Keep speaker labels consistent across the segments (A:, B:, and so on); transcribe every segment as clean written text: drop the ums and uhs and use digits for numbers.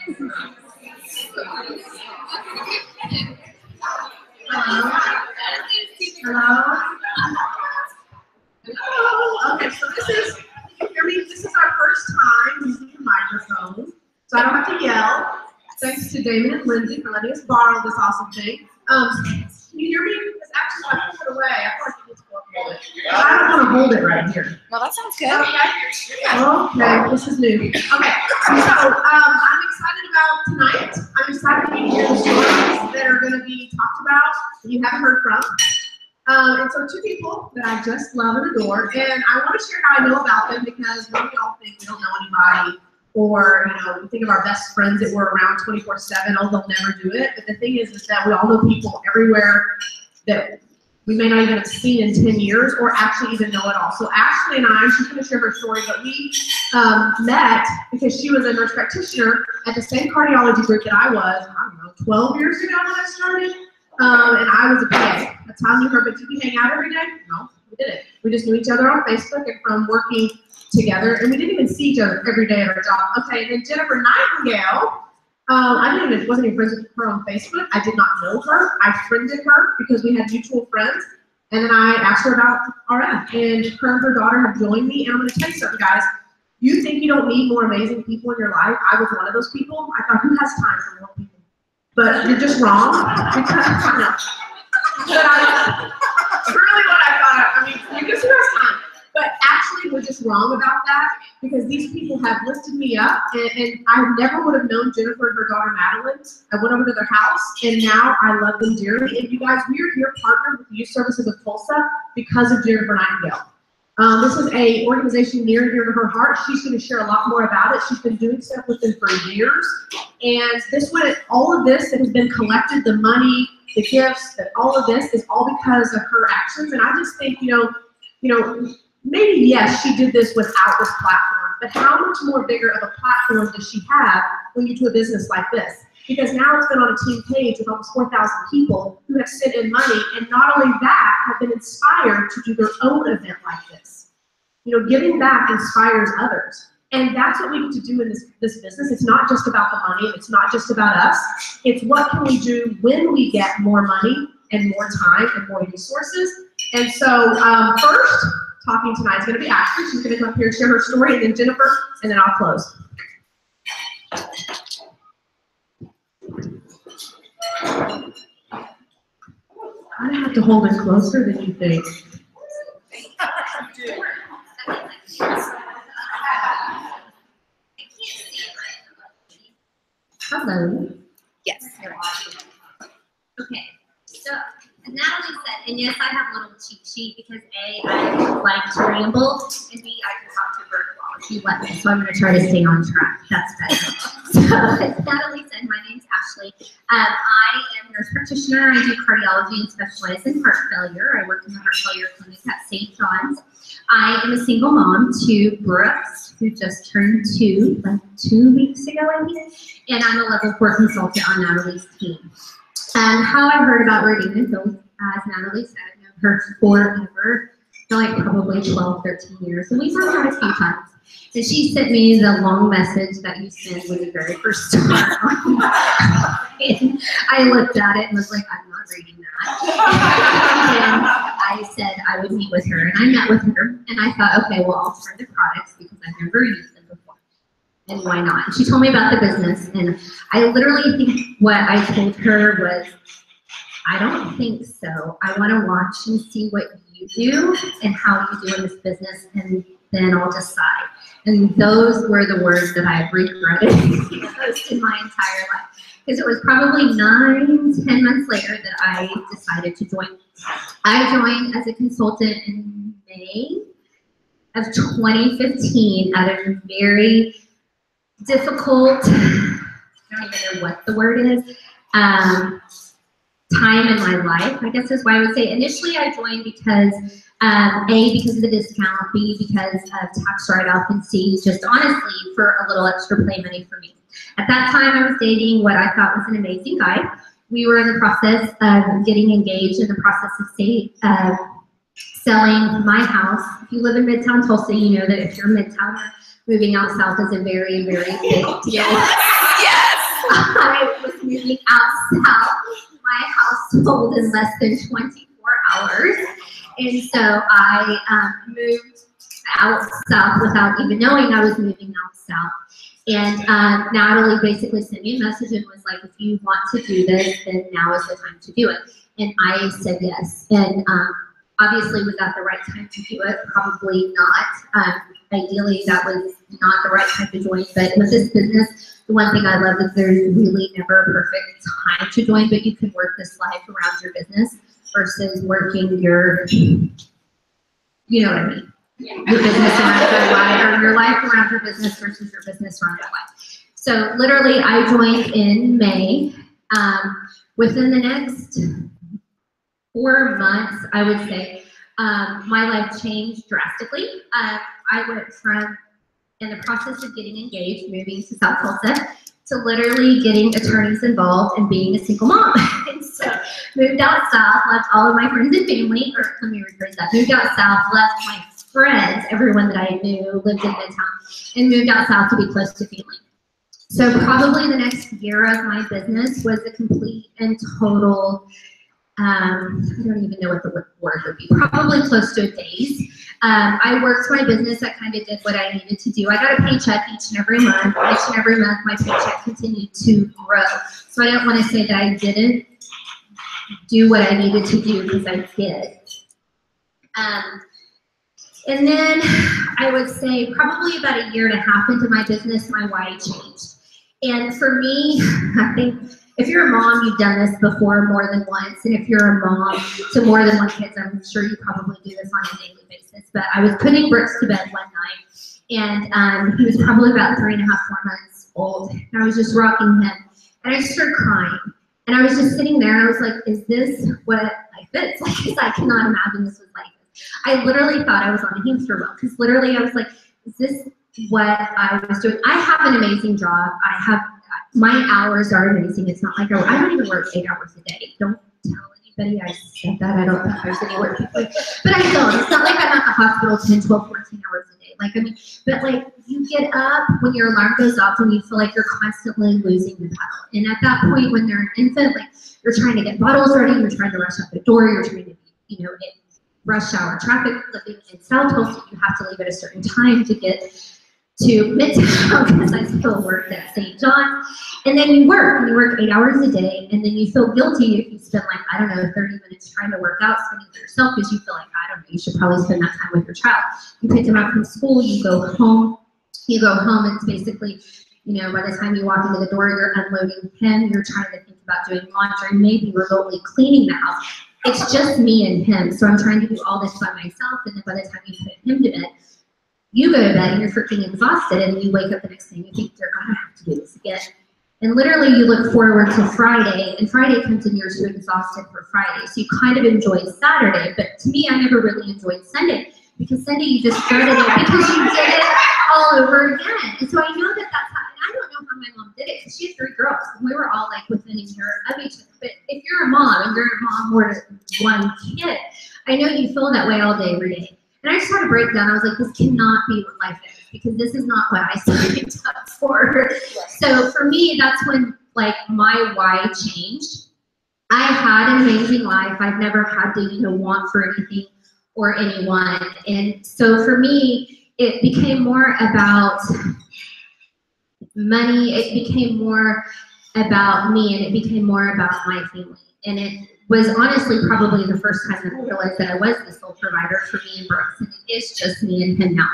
A: Hello. Okay, so this is, you hear me? This is our first time using the microphone, so I don't have to yell. Thanks to Damon and Lindsay for letting us borrow this awesome thing. Can you hear me? It's actually, I put it away. I feel like you need to go hold it. I don't want to hold it right here.
B: Well, that sounds good.
A: Okay, this is new. Okay, so I'm excited about tonight. I'm excited to hear the stories that are going to be talked about that you haven't heard from. And so two people that I just love and adore, and I want to share how I know about them because maybe y'all think we don't know anybody, or we think of our best friends that we're around 24/7. Oh, they'll never do it. But the thing is that we all know people everywhere that we may not even have seen in 10 years, or actually even know at all. So Ashley and I, she's going to share her story, but we met because she was a nurse practitioner at the same cardiology group that I was, I don't know, 12 years ago when I started. And I was a PA. That's how I knew her. But did we hang out every day? No, we didn't. We just knew each other on Facebook and from working together. And we didn't even see each other every day at our job. Okay, and then Jennifer Nightingale, wasn't even friends with her on Facebook. I did not know her. I friended her because we had mutual friends. And then I asked her about RF. And her and her daughter have joined me. And I'm going to tell you something, guys. You think you don't need more amazing people in your life? I was one of those people. I thought, who has time for more people? But you're just wrong, because no. But it's really what I thought. I mean, you can see our time. But actually, we're just wrong about that, because these people have lifted me up, and I never would have known Jennifer and her daughter Madeline. I went over to their house, and now I love them dearly. And you guys, we are here partnered with the Youth Services of Tulsa because of Jennifer Nightingale. This is an organization near and dear to her heart. She's going to share a lot more about it. She's been doing stuff with them for years. And all of this that has been collected, the money, the gifts, all of this is all because of her actions. And I just think, maybe yes, she did this without this platform, but how much more bigger of a platform does she have when you do a business like this? Because now it's been on a team page with almost 4,000 people who have sent in money, and not only that, have been inspired to do their own event like this. Giving back inspires others. And that's what we get to do in this business. It's not just about the money. It's not just about us. It's what can we do when we get more money and more time and more resources. And so first, talking tonight is going to be Ashley. She's going to come up here and share her story, and then Jennifer, and then I'll close. I have to hold it closer than you think. Hello.
B: Yes, you're right.
C: Okay, so Natalie said, and yes, I have a little cheat sheet because A, I like to ramble, and B, I can talk to Bert while if you let me, so I'm going to try to stay on track. That's better. So, Natalie said, my name's Ashley. I am a nurse practitioner. I do cardiology and specialize in heart failure. I work in the heart failure clinic at St. John's. I am a single mom to Brooks, who just turned 2, like 2 weeks ago, I think, and I'm a level 4 consultant on Natalie's team. How I heard about Radina Hills, as Natalie said, I've known her forever, for like probably 12, 13 years, and we've talked about it a few times. And she sent me the long message that you sent when you very first started. And I looked at it and was like, I'm not reading that. And I said I would meet with her, and I met with her, and I thought, okay, well, I'll try the products because I've never used them before, and why not? And she told me about the business, and I literally think what I told her was, I don't think so. I want to watch and see what you do and how you do in this business, and then I'll decide. And those were the words that I've regretted most in my entire life. Because it was probably 9-10 months later that I decided to join. I joined as a consultant in May of 2015 at a very difficult, I don't even know what the word is, time in my life, I guess is why I would say. Initially I joined because, A, because of the discount, B, because of tax write-off, and C, just honestly for a little extra play money for me. At that time I was dating what I thought was an amazing guy. We were in the process of getting engaged, in the process of selling my house. If you live in Midtown Tulsa, you know that if you're Midtown, moving out south is a very, very big deal.
B: Yes.
C: I was moving out south. My house sold in less than 24 hours. And so I moved out south without even knowing I was moving out south. And Natalie basically sent me a message and was like, if you want to do this, then now is the time to do it. And I said yes. And obviously, was that the right time to do it? Probably not. Ideally, that was not the right time to join. But with this business, the one thing I love is there's really never a perfect time to join, but you can work this life around your business versus working your, you know what I mean? Your business around your life, or your life around your business versus your business around your life. So literally, I joined in May. Within the next 4 months, I would say, my life changed drastically. I went from, in the process of getting engaged, moving to South Tulsa, to literally getting attorneys involved and being a single mom. And so moved out south, left all of my friends and family, or let me rephrase that, moved out south, left my friends, everyone that I knew lived in Midtown, and moved out south to be close to family. So probably the next year of my business was a complete and total, I don't even know what the word would be, probably close to a daze. I worked my business, I kind of did what I needed to do. I got a paycheck each and every month. Each and every month my paycheck continued to grow. So I don't want to say that I didn't do what I needed to do, because I did. And then I would say probably about a year and a half into my business, my why changed. And for me, I think if you're a mom, you've done this before more than once. And if you're a mom to more than one kids, I'm sure you probably do this on a daily basis. But I was putting Brooks to bed one night, and he was probably about 3.5, 4 months old. And I was just rocking him, and I started crying. And I was just sitting there, and I was like, is this what life is? Like, 'cause I cannot imagine this was like this. I literally thought I was on a hamster wheel, because literally I was like, is this what I was doing? I have an amazing job. My hours are amazing. It's not like I don't even work 8 hours a day. Don't tell anybody I said that. I don't think there's any work people. But I don't. It's not like I'm at the hospital 10, 12, 14 hours a day. Like, I mean, but like, you get up when your alarm goes off and you feel like you're constantly losing the battle. And at that point, when they're an infant, like, you're trying to get bottles ready, you're trying to rush out the door, you're trying to, in rush hour traffic. Living in South Tulsa, you have to leave at a certain time to get to Midtown, because I still worked at St. John's. And then you work 8 hours a day, and then you feel guilty if you spend, like, I don't know, 30 minutes trying to work out, spending for yourself, because you feel like, I don't know, you should probably spend that time with your child. You pick them up from school, you go home, and it's basically, by the time you walk into the door, you're unloading him, you're trying to think about doing laundry, maybe remotely cleaning the house. It's just me and him, so I'm trying to do all this by myself, and then by the time you put him to bed, you go to bed and you're freaking exhausted, and then you wake up the next day and you think you're gonna have to do this again. And literally you look forward to Friday, and Friday comes and you're too exhausted for Friday. So you kind of enjoy Saturday, but to me, I never really enjoyed Sunday, because Sunday you just started it because you did it all over again. And so I know that that's how, and I don't know how my mom did it, because she had 3 girls, and we were all like within a year of each other. But if you're a mom and you're a mom more than one kid, I know you feel that way all day, every day. And I just had to break down. I was like, this cannot be what life is, because this is not what I signed up for. So for me, that's when, like, my why changed. I had an amazing life. I've never had to, want for anything or anyone. And so for me, it became more about money. It became more about me, and it became more about my family. And it was honestly probably the first time that I realized that I was the sole provider for me and Brooks, and it is just me and him now.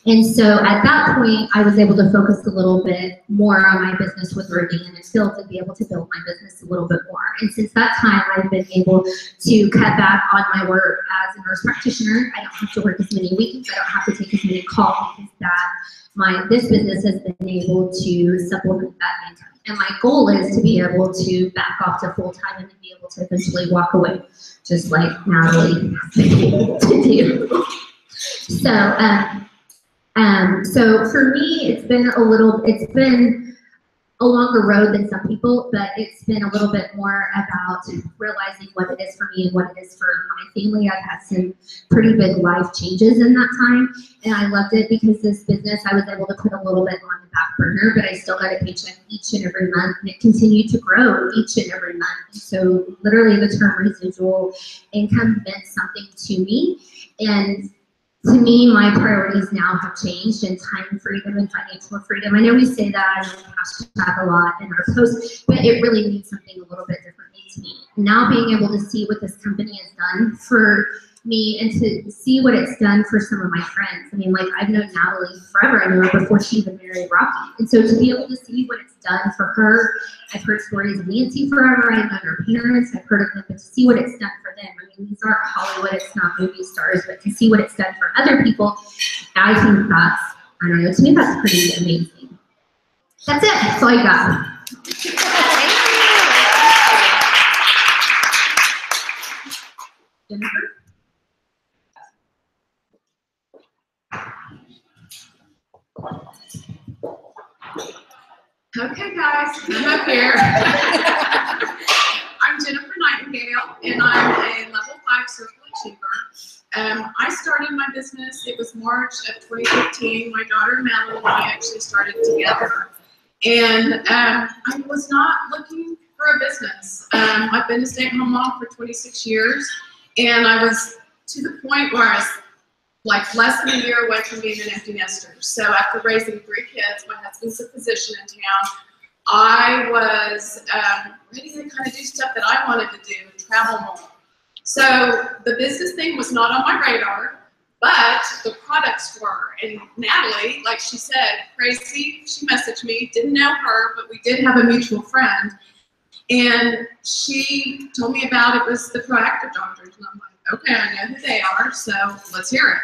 C: And so at that point, I was able to focus a little bit more on my business with Ruby, and still to be able to build my business a little bit more. And since that time, I've been able to cut back on my work as a nurse practitioner. I don't have to work as many weekends. I don't have to take as many calls, because this business has been able to supplement that income. And my goal is to be able to back off to full-time and then be able to eventually walk away, just like Natalie has been able to do. So for me, it's been a longer road than some people, but it's been a little bit more about realizing what it is for me and what it is for my family. I've had some pretty big life changes in that time, and I loved it because this business, I was able to put a little bit on the back burner, but I still got a paycheck each and every month, and it continued to grow each and every month. So literally the term residual income meant something to me, and to me, my priorities now have changed in time freedom and financial freedom. I know we say that on hashtag a lot in our posts, but it really means something a little bit differently to me. Now being able to see what this company has done for me and to see what it's done for some of my friends. I mean, like, I've known Natalie forever. I knew her before she even married Rocky. And so to be able to see what it's done for her, I've heard stories of Nancy forever. I've known her parents. I've heard of them, but to see what it's done for them. I mean, these aren't Hollywood, it's not movie stars, but to see what it's done for other people, I think that's, I don't know, to me that's pretty amazing. That's it. That's all I got. Jennifer?
D: Okay, guys, I'm up here. I'm Jennifer Nightingale, and I'm a level 5 circle achiever. I started my business, it was March of 2015. My daughter Madeline and I actually started together. And I was not looking for a business. I've been a stay-at-home mom for 26 years, and I was to the point where I was like less than a year away from being an empty nester. So after raising 3 kids, my husband's a physician in town, I was ready to kind of do stuff that I wanted to do and travel more. So the business thing was not on my radar, but the products were. And Natalie, like she said, crazy, she messaged me, didn't know her, but we did have a mutual friend. And she told me about it was the Proactiv doctors. And I'm like, okay, I know who they are, so let's hear it.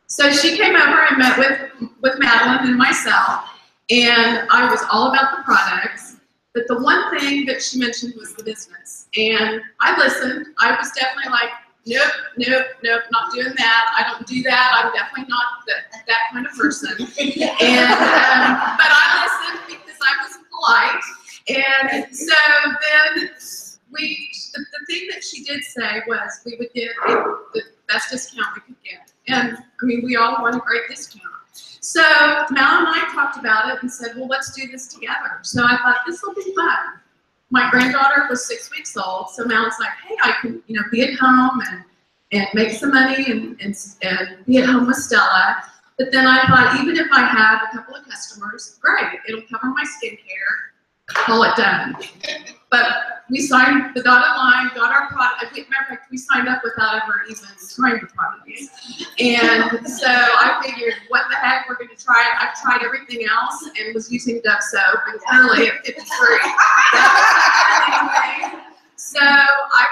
D: So she came over and met with Madeline and myself, and I was all about the products, but the one thing that she mentioned was the business. And I listened. I was definitely like, nope, nope, nope, not doing that. I don't do that. I'm definitely not that kind of person. And but I listened because I was polite. And so then the thing that she did say was we would get the best discount we could get. And I mean, we all want a great discount. So Mal and I talked about it and said, well, let's do this together. So I thought, this will be fun. My granddaughter was 6 weeks old, so Mal was like, hey, I can, be at home and make some money and be at home with Stella. But then I thought, even if I have a couple of customers, great, it'll cover my skincare, call it done. But we signed the dotted line, got our product. Matter of fact, we signed up without ever even trying the product. And so I figured, what the heck, we're going to try it. I've tried everything else and was using Dove soap, and clearly at 53, that was anything. So I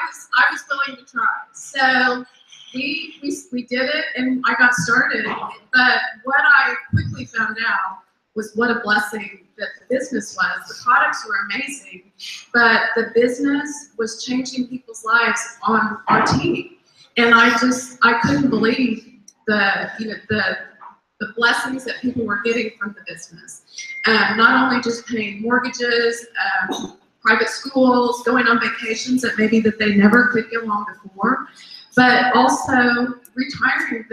D: was willing to try. So we did it, and I got started. But what I quickly found out was what a blessing that the business was. The products were amazing, but the business was changing people's lives on our team. And I couldn't believe the blessings that people were getting from the business. Not only just paying mortgages, private schools, going on vacations that maybe that they never could go on before, but also retiring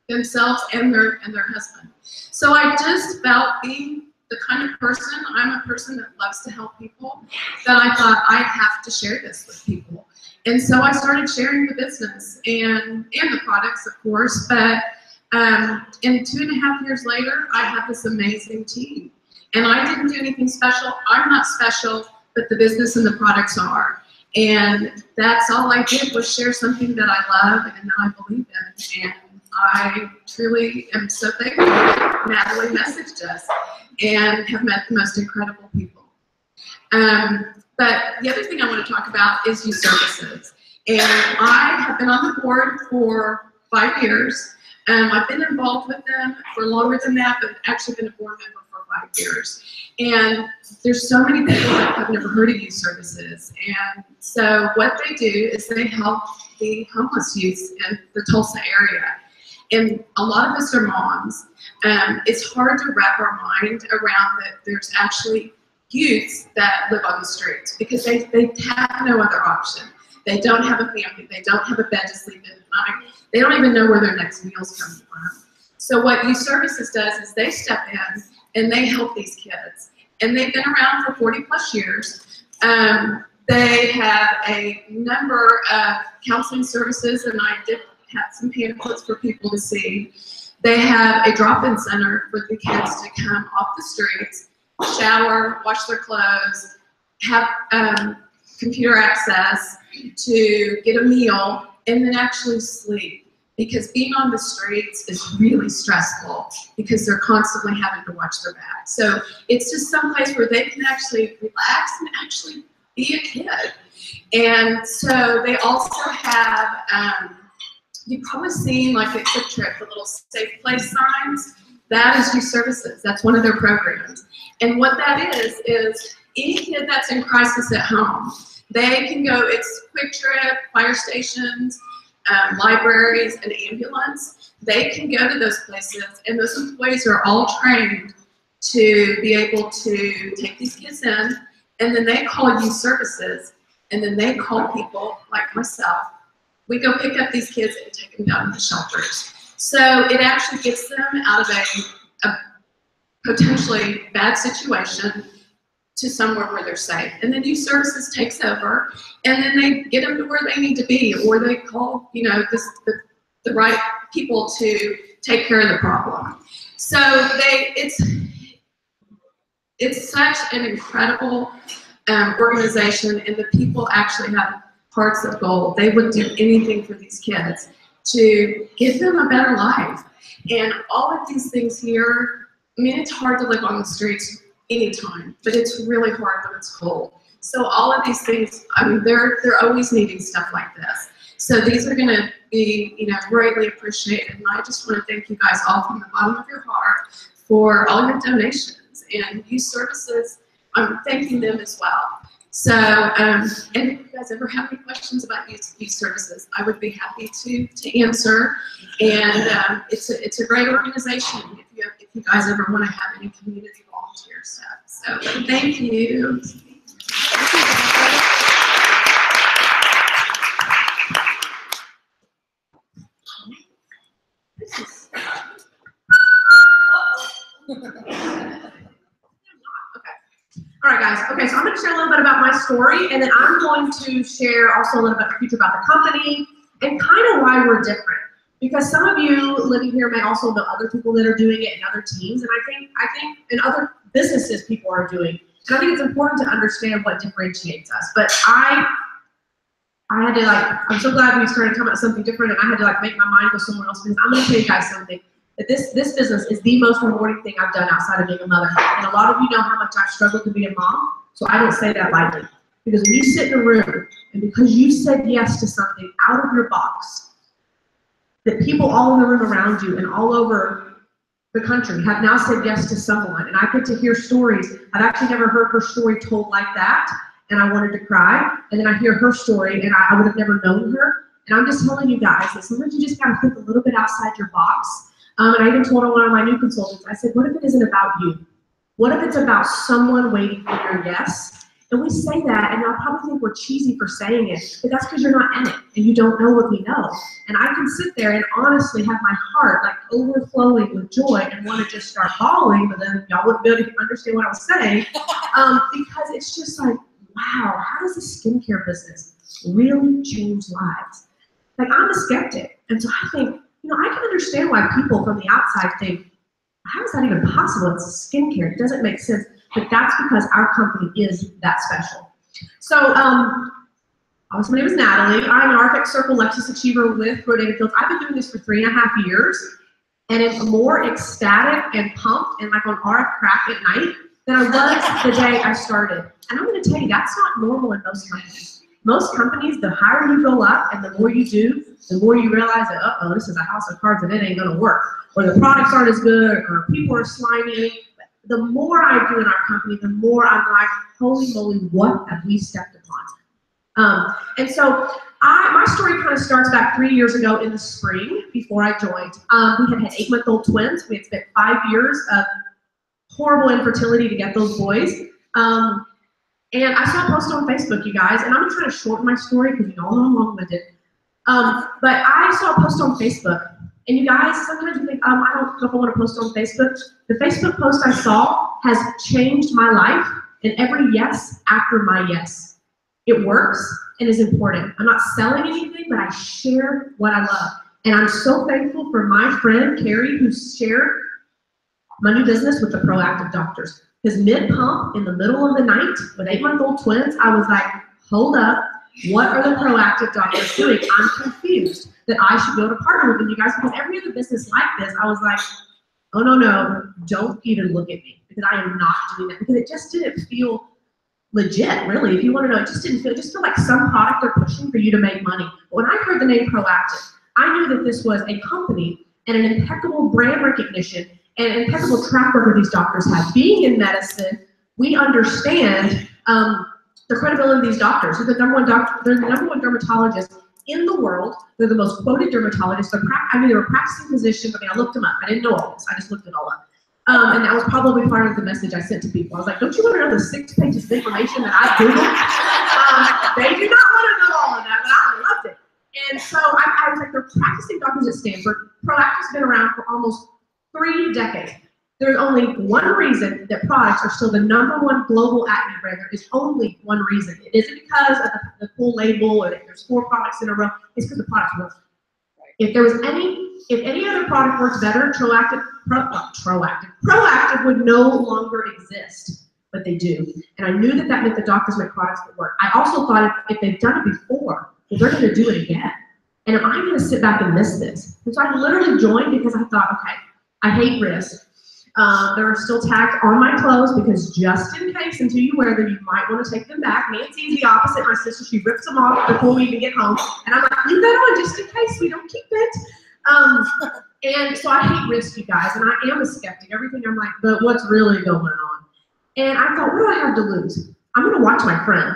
D: themselves and their husband. So I just felt, being the kind of person, I'm a person that loves to help people, that I thought I have to share this with people. And so I started sharing the business and the products, of course, but and 2.5 years later, I have this amazing team. And I didn't do anything special. I'm not special, but the business and the products are. And that's all I did, was share something that I love and that I believe in. And I truly am so thankful that Natalie messaged us and have met the most incredible people. But the other thing I want to talk about is youth services. And I have been on the board for 5 years. I've been involved with them for longer than that, but actually been a board member for 5 years. And there's so many people that have never heard of youth services. And so what they do is they help the homeless youth in the Tulsa area. And a lot of us are moms. It's hard to wrap our mind around that there's actually youths that live on the streets because they have no other option. They don't have a family. They don't have a bed to sleep in at night. They don't even know where their next meal's coming from. So what Youth Services does is they step in and they help these kids. And they've been around for 40 plus years. They have a number of counseling services, and I did have some pamphlets for people to see. They have a drop-in center for the kids to come off the streets, shower, wash their clothes, have computer access to get a meal, and then actually sleep. Because being on the streets is really stressful because they're constantly having to watch their back. So it's just some place where they can actually relax and actually be a kid. And so they also have, you've probably seen like at Quick Trip, the little safe place signs. That is Youth Services. That's one of their programs. And what that is any kid that's in crisis at home, they can go, it's Quick Trip, fire stations, libraries, and ambulance. They can go to those places, and those employees are all trained to be able to take these kids in, and then they call Youth Services, and then they call people like myself. We go pick up these kids and take them down to the shelters. So it actually gets them out of a potentially bad situation to somewhere where they're safe. And then Youth Services takes over, and then they get them to where they need to be, or they call, you know, the right people to take care of the problem. So it's such an incredible organization, and the people actually have hearts of gold. They would do anything for these kids to give them a better life. And all of these things here, I mean, it's hard to live on the streets anytime, but it's really hard when it's cold. So all of these things, I mean, they're always needing stuff like this. So these are going to be, you know, greatly appreciated. And I just want to thank you guys all from the bottom of your heart for all your donations. And Youth Services, I'm thanking them as well. So, and if you guys ever have any questions about Youth Services, I would be happy to answer. And it's a great organization if you guys ever want to have any community volunteer stuff. So thank you.
A: All right, guys. Okay, so I'm going to share a little bit about my story, and then I'm going to share also a little bit future about the company and kind of why we're different. Because some of you living here may also know other people that are doing it in other teams, and I think in other businesses people are doing. And I think it's important to understand what differentiates us. But I had to I'm so glad we started talking about something different, and I had to make my mind go somewhere else, because I'm going to tell you guys something. That this business is the most rewarding thing I've done outside of being a mother. And a lot of you know how much I've struggled to be a mom, so I don't say that lightly. Because when you sit in a room, and because you said yes to something out of your box, that people all in the room around you and all over the country have now said yes to someone, and I get to hear stories. I've actually never heard her story told like that, and I wanted to cry, and then I hear her story, and I would have never known her. And I'm just telling you guys that sometimes you just gotta think a little bit outside your box. And I even told one of my new consultants, I said, what if it isn't about you? What if it's about someone waiting for your yes? And we say that, and y'all probably think we're cheesy for saying it, but that's because you're not in it, and you don't know what we know. And I can sit there and honestly have my heart overflowing with joy and want to just start bawling, but then y'all wouldn't be able to understand what I was saying, because it's just like, wow, how does the skincare business really change lives? I'm a skeptic, and so I think, I can understand why people from the outside think, how is that even possible? It's skincare. It doesn't make sense. But that's because our company is that special. So, my name is Natalie. I'm an RFX Circle Lexus Achiever with Rodated Fields. I've been doing this for 3.5 years, and I'm more ecstatic and pumped and on RF crack at night than I was the day I started. And I'm going to tell you, that's not normal in most companies. Most companies, the higher you go up and the more you do, the more you realize that, uh-oh, this is a house of cards and it ain't gonna work. Or the products aren't as good, or people are slimy. The more I do in our company, the more I'm like, holy moly, what have we stepped upon? And so my story kind of starts back 3 years ago in the spring before I joined. We had 8-month-old twins. We had spent 5 years of horrible infertility to get those boys. And I saw a post on Facebook, you guys, and I'm gonna try to shorten my story because you all know I'm long-winded. But I saw a post on Facebook, and you guys, sometimes you think, I don't know if I want to post on Facebook. The Facebook post I saw has changed my life, and every yes after my yes. It works and is important. I'm not selling anything, but I share what I love. And I'm so thankful for my friend, Carrie, who shared my new business with the Proactiv doctors. Because mid-pump, in the middle of the night, with 8-month-old twins, I was like, hold up, what are the Proactiv doctors doing? I'm confused that I should be able to partner with them, you guys, because every other business like this, I was like, oh, no, don't even look at me, because I am not doing that, because it just didn't feel legit, really. If you want to know, it just didn't feel, like some product they're pushing for you to make money. But when I heard the name Proactiv, I knew that this was a company and an impeccable brand recognition and an impeccable track record these doctors have. Being in medicine, we understand the credibility of these doctors. They're the number one doctor, they're the number one dermatologist in the world. They're the most quoted dermatologists. They were practicing physicians. I looked them up. I didn't know all this. I just looked it all up. And that was probably part of the message I sent to people. I was like, don't you want to know the 6 pages of information that I Googled? They do not want to know all of that, but I loved it. And so I was like, they're practicing doctors at Stanford. Proactiv's been around for almost 3 decades. There's only one reason that products are still the #1 global acne brand. There is only one reason. It isn't because of the full label or that there's 4 products in a row. It's because the products work. If any other product works better, Proactiv would no longer exist, but they do. And I knew that meant the doctors make products that work. I also thought if they've done it before, well, they're going to do it again. And am I going to sit back and miss this? And so I literally joined because I thought, okay, I hate risk. There are still tags on my clothes because just in case, until you wear them, you might want to take them back. Nancy's the opposite. My sister, she rips them off before we even get home. And I'm like, leave that on just in case we don't keep it. And so I hate risk, you guys, and I am a skeptic. Everything I'm like, but what's really going on? And I thought, what do I have to lose? I'm going to watch my friend.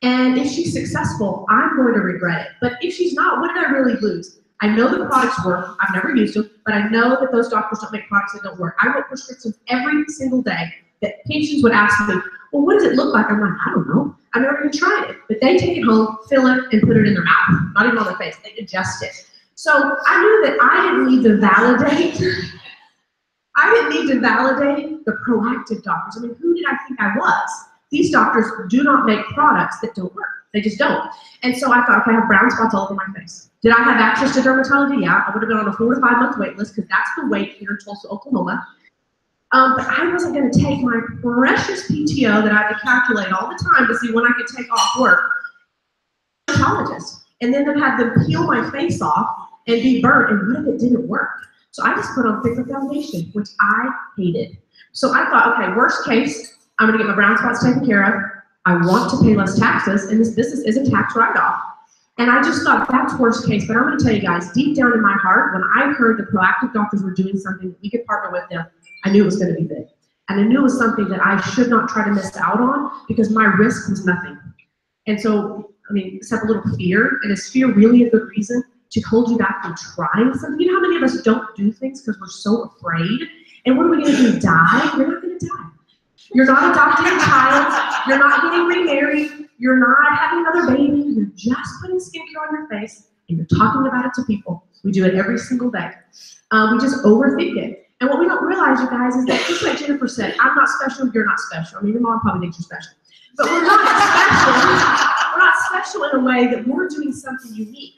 A: And if she's successful, I'm going to regret it. But if she's not, what did I really lose? I know the products work. I've never used them, but I know that those doctors don't make products that don't work. I wrote prescriptions every single day that patients would ask me, well, what does it look like? I'm like, I don't know. I've never even tried it. But they take it home, fill it, and put it in their mouth. Not even on their face. They adjust it. So I knew that I didn't need to validate the Proactiv doctors. Who did I think I was? These doctors do not make products that don't work. They just don't. And so I thought, okay, I have brown spots all over my face. Did I have access to dermatology? Yeah, I would have been on a 4 to 5 month wait list because that's the wait here in Tulsa, Oklahoma. But I wasn't going to take my precious PTO that I had to calculate all the time to see when I could take off work. Dermatologist, and then have them peel my face off and be burnt. And what if it didn't work? So I just put on thicker foundation, which I hated. So I thought, okay, worst case, I'm going to get my brown spots taken care of. I want to pay less taxes, and this business is a tax write-off. And I just thought that's worst case. But I'm going to tell you guys, deep down in my heart, when I heard the Proactiv doctors were doing something that we could partner with them, I knew it was going to be big. And I knew it was something that I should not try to miss out on because my risk was nothing. And so, except a little fear, and is fear really a good reason to hold you back from trying something? You know how many of us don't do things because we're so afraid? And what are we going to do, die? You're not going to die. You're not adopting a child. You're not getting remarried. You're not having another baby. You're just putting skincare on your face, and you're talking about it to people. We do it every single day. We just overthink it. And what we don't realize, you guys, is that just like Jennifer said, I'm not special, you're not special. Your mom probably thinks you're special. But we're not special. We're not special in a way that we're doing something unique.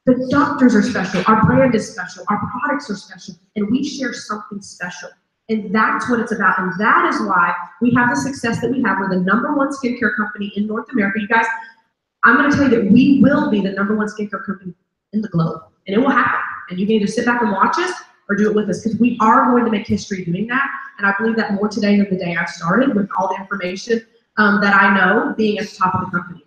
A: The doctors are special. Our brand is special. Our products are special. And we share something special. And that's what it's about. And that is why we have the success that we have. We're the #1 skincare company in North America. You guys, I'm going to tell you that we will be the #1 skincare company in the globe. And it will happen. And you can either sit back and watch us or do it with us, because we are going to make history doing that. And I believe that more today than the day I started, with all the information that I know being at the top of the company.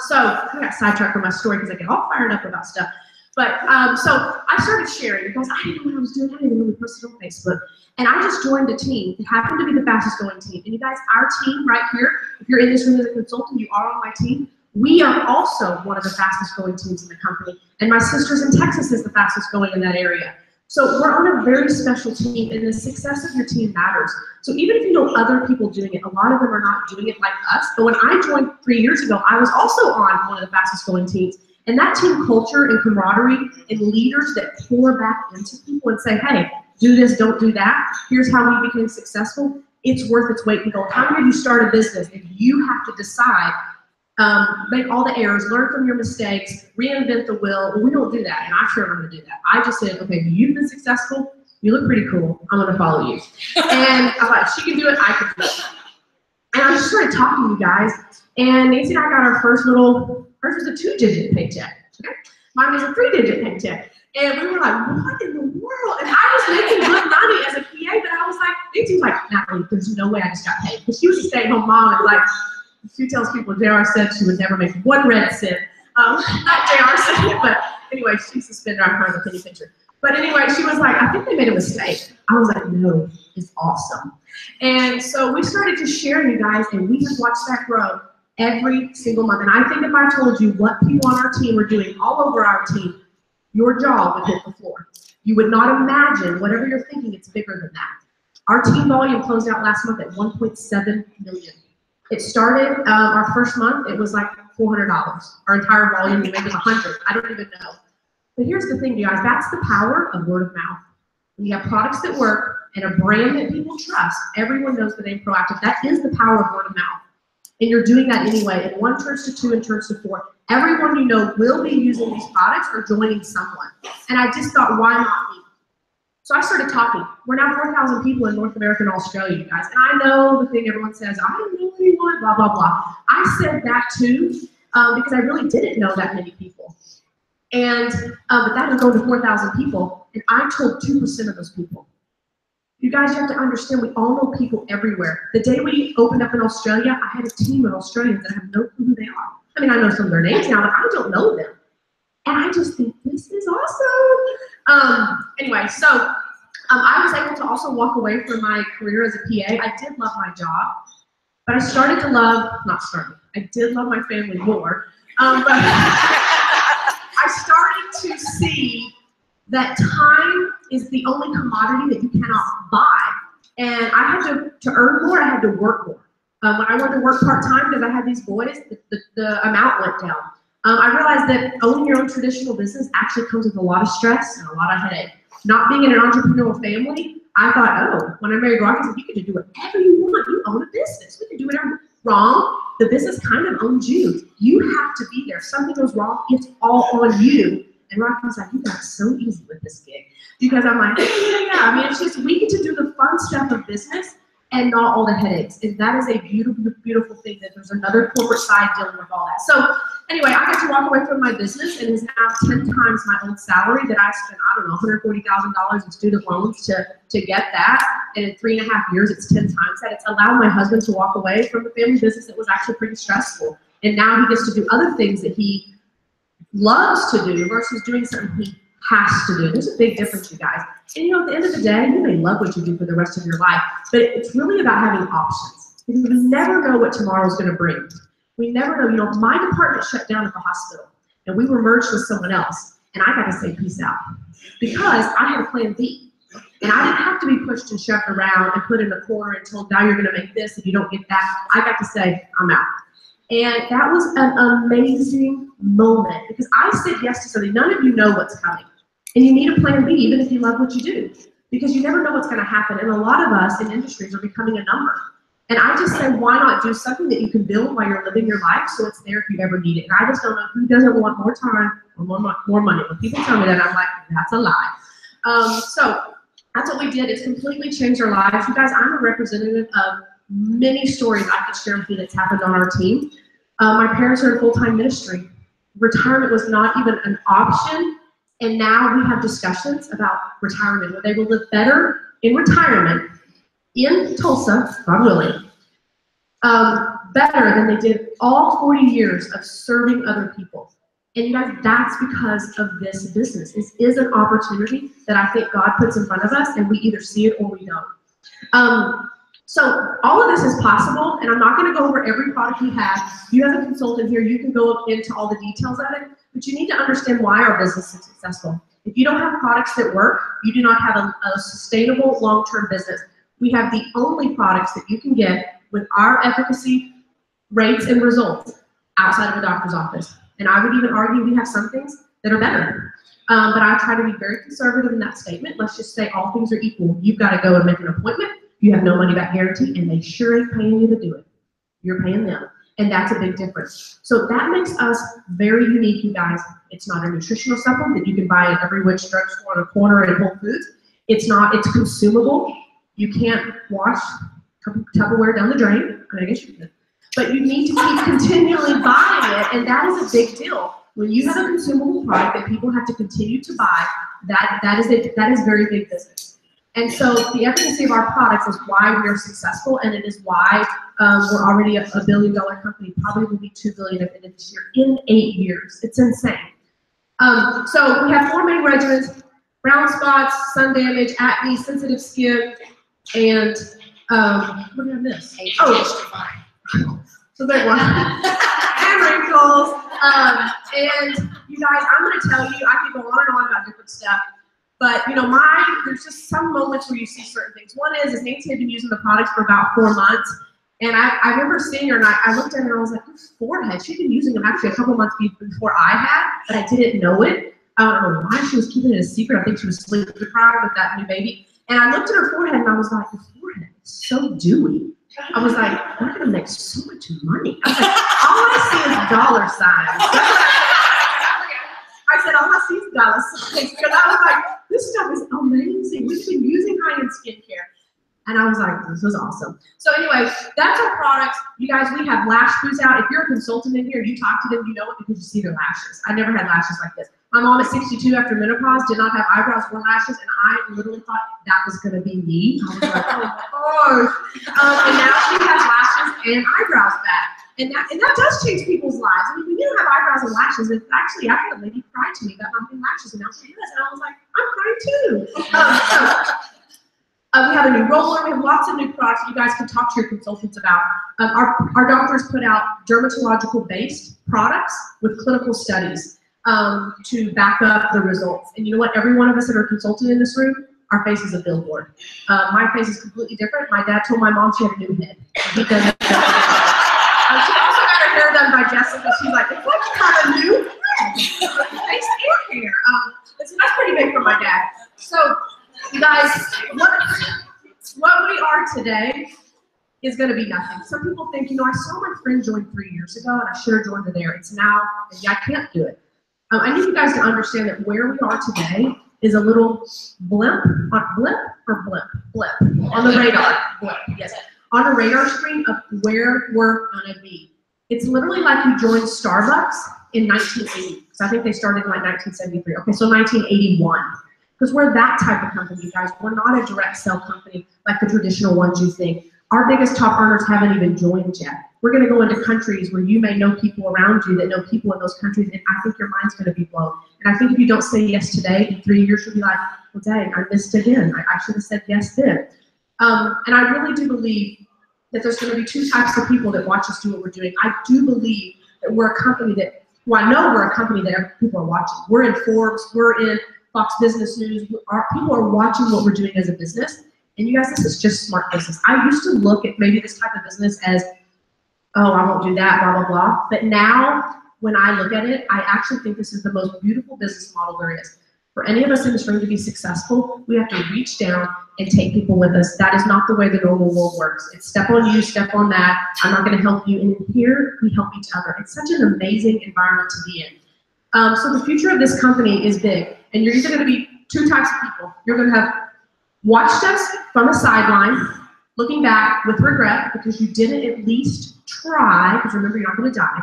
A: So I got sidetracked from my story because I get all fired up about stuff. But so I started sharing because I didn't know what I was doing. I didn't even know we posted on Facebook. And I just joined a team that happened to be the fastest growing team. And you guys, our team right here, if you're in this room as a consultant, you are on my team. We are also one of the fastest growing teams in the company. And my sister's in Texas is the fastest growing in that area. So we're on a very special team, and the success of your team matters. So even if you know other people doing it, a lot of them are not doing it like us. But when I joined 3 years ago, I was also on one of the fastest growing teams. And that team culture and camaraderie and leaders that pour back into people and say, hey, do this, don't do that. Here's how we became successful. It's worth its weight in gold. How do you start a business if you have to decide, make all the errors, learn from your mistakes, reinvent the wheel? Well, we don't do that, and I'm sure I'm going to do that. I just said, okay, you've been successful. You look pretty cool. I'm going to follow you. And I thought, she can do it, I can do it. And I just started talking to you guys, and Nancy and I got our first little, hers was a 2-digit paycheck. Okay? Mine was a 3-digit paycheck. And we were like, what in the world? And I was making good money as a PA, but I was like, Nancy was like, Natalie, there's no way I just got paid. Because she was a stay-at-home mom, and like, she tells people JR said she would never make 1 red cent. Not JR said it, but anyway, she's suspended on her in the penny picture. But anyway, she was like, I think they made a mistake. I was like, no, it's awesome. And so we started to share, you guys, and we have watched that grow every single month. And I think if I told you what people on our team are doing all over our team, your jaw would hit the floor. You would not imagine, whatever you're thinking, it's bigger than that. Our team volume closed out last month at 1.7 million. It started, our first month, it was like $400. Our entire volume, we made it 100. I don't even know. But here's the thing, you guys, that's the power of word of mouth. When you have products that work and a brand that people trust, everyone knows the name Proactiv. That is the power of word of mouth. And you're doing that anyway. And 1 turns to 2 and turns to 4. Everyone you know will be using these products or joining someone. And I just thought, why not me? So I started talking. We're now 4,000 people in North America and Australia, you guys. And I know the thing everyone says, I don't know anyone, blah, blah, blah. I said that too because I really didn't know that many people. And but that was going to 4,000 people, and I told 2% of those people. You guys, you have to understand, we all know people everywhere. The day we opened up in Australia, I had a team of Australians that I have no clue who they are. I mean, I know some of their names now, but I don't know them. And I just think this is awesome. Anyway, so I was able to also walk away from my career as a PA. I did love my job, but I started to love, I did love my family more. But I started to see that time is the only commodity that you cannot buy. And I had to earn more, I had to work more. When I wanted to work part-time because I had these boys, the amount went down. I realized that owning your own traditional business actually comes with a lot of stress and a lot of headache. Not being in an entrepreneurial family, I thought, oh, when I married Rocky, I said, you can do whatever you want. You own a business. We can do whatever. Wrong. The business kind of owns you. You have to be there. If something goes wrong, it's all on you. And Rocky was like, you got so easy with this gig. Because I'm like, yeah. I mean, it's just, we get to do the fun stuff of business and not all the headaches. And that is a beautiful, beautiful thing that there's another corporate side dealing with all that. So anyway, I got to walk away from my business, and it's now 10 times my old salary that I spent, I don't know, $140,000 in student loans to get that. And in 3.5 years, it's 10 times that. It's allowed my husband to walk away from the family business that was actually pretty stressful. And now he gets to do other things that he loves to do versus doing something he has to do. There's a big difference, you guys. And you know, at the end of the day, you may love what you do for the rest of your life, but it's really about having options. Because we never know what tomorrow's going to bring. We never know. You know, my department shut down at the hospital, and we were merged with someone else, and I got to say peace out because I had a plan B. And I didn't have to be pushed and shoved around and put in a corner and told, now you're going to make this if you don't get that. I got to say, I'm out. And that was an amazing moment because I said yes to something. None of you know what's coming. And you need a plan B even if you love what you do because you never know what's going to happen. And a lot of us in industries are becoming a number. And I just say, why not do something that you can build while you're living your life so it's there if you ever need it. And I just don't know who doesn't want more time or more money. When people tell me that, I'm like, that's a lie. So that's what we did. It's completely changed our lives. You guys, I'm a representative of many stories I could share with you that's happened on our team. My parents are in full-time ministry. Retirement was not even an option. And now we have discussions about retirement, where they will live better in retirement in Tulsa, God willing, better than they did all 40 years of serving other people. And you guys, that's because of this business. This is an opportunity that I think God puts in front of us, and we either see it or we don't. So all of this is possible, and I'm not going to go over every product we have. You have a consultant here. You can go into all the details of it, but you need to understand why our business is successful. If you don't have products that work, you do not have a sustainable long-term business. We have the only products that you can get with our efficacy rates and results outside of a doctor's office. And I would even argue we have some things that are better. But I try to be very conservative in that statement. Let's just say all things are equal. You've got to go and make an appointment. You have no money back guarantee, and they sure ain't paying you to do it. You're paying them. And that's a big difference. So that makes us very unique, you guys. It's not a nutritional supplement that you can buy at every which drugstore on a corner in Whole Foods. It's consumable. You can't wash Tupperware down the drain. I mean, I guess you can. But you need to keep continually buying it, and that is a big deal. When you have a consumable product that people have to continue to buy, that is very big business. And so the efficacy of our products is why we are successful, and it is why we're already a $1 billion company. Probably will be $2 billion at the end of this year in 8 years. It's insane. So we have 4 main regimens: brown spots, sun damage, acne, sensitive skin, and what did I miss? So big one. And wrinkles. And you guys, I'm going to tell you, I could go on and on about different stuff. But, you know, there's just some moments where you see certain things. One is Nancy had been using the products for about 4 months. And I remember seeing her, and I looked at her and I was like, her forehead, she'd been using them actually a couple months before I had, but I didn't know it. I don't know why she was keeping it a secret. I think she was sleep deprived with that new baby. And I looked at her forehead and I was like, her forehead is so dewy. I was like, we're going to make so much money. I was like, all I see is dollar signs. I said, all I see is dollar signs. Because I was like, this stuff is amazing. We've been using high-end skincare. And I was like, this was awesome. So anyway, that's our products. You guys, we have lash boots out. If you're a consultant in here, you talk to them, you know it because you see their lashes. I never had lashes like this. My mom at 62 after menopause did not have eyebrows or lashes, and I literally thought that was going to be me. I was like, oh my gosh. And now she has lashes and eyebrows back. And that does change people's lives. I mean, when you don't have eyebrows and lashes, and actually, I had a lady cry to me about not having lashes, and now she does. And I was like, I'm crying too. We have a new roller. We have lots of new products you guys can talk to your consultants about. Our doctors put out dermatological-based products with clinical studies to back up the results. And you know what? Every one of us that are consulted in this room, our face is a billboard. My face is completely different. My dad told my mom she had a new head. He does she also got her hair done by Jessica. She's like, it's like you got a new head. Face and hair. So that's pretty big for my dad. So, you guys, what we are today is going to be nothing. Some people think, you know, I saw my friend join 3 years ago, and I should have joined her there. It's now, and yeah, I can't do it. I need you guys to understand that where we are today is a little blip on the radar. Blip, yes, on a radar screen of where we're going to be. It's literally like you joined Starbucks in 1980, because I think they started in like 1973. Okay, so 1981. Because we're that type of company, you guys. We're not a direct sell company like the traditional ones you think. Our biggest top earners haven't even joined yet. We're going to go into countries where you may know people around you that know people in those countries, and I think your mind's going to be blown. And I think if you don't say yes today, in 3 years you'll be like, well, dang, I missed again. I should have said yes then. And I really do believe that there's going to be 2 types of people that watch us do what we're doing. I do believe that we're a company that, well, I know we're a company that people are watching. We're in Forbes, we're in Fox Business News. People are watching what we're doing as a business. And you guys, this is just smart business. I used to look at maybe this type of business as, oh, I won't do that, blah, blah, blah. But now, when I look at it, I actually think this is the most beautiful business model there is. For any of us in this room to be successful, we have to reach down and take people with us. That is not the way the normal world works. It's step on you, step on that. I'm not going to help you. And here, we help each other. It's such an amazing environment to be in. So the future of this company is big. And you're either going to be 2 types of people. You're going to have watched us from the sideline, looking back with regret because you didn't at least try, because remember, you're not going to die.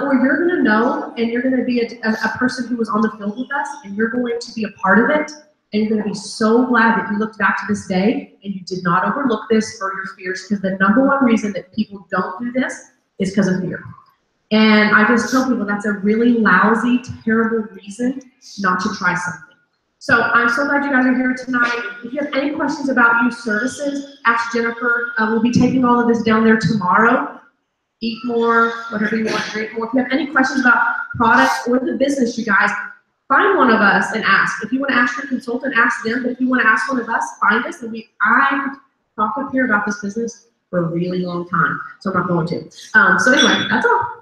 A: Or you're going to know, and you're going to be a person who was on the field with us, and you're going to be a part of it, and you're going to be so glad that you looked back to this day, and you did not overlook this for your fears, because the #1 reason that people don't do this is because of fear. And I just tell people that's a really lousy, terrible reason not to try something. So I'm so glad you guys are here tonight. If you have any questions about youth services, ask Jennifer. We'll be taking all of this down there tomorrow. Eat more, whatever you want, drink more. If you have any questions about products or the business, you guys, find one of us and ask. If you want to ask your consultant, ask them. But if you want to ask one of us, find us. And I could talk up here about this business for a really long time. So I'm not going to. So anyway, that's all.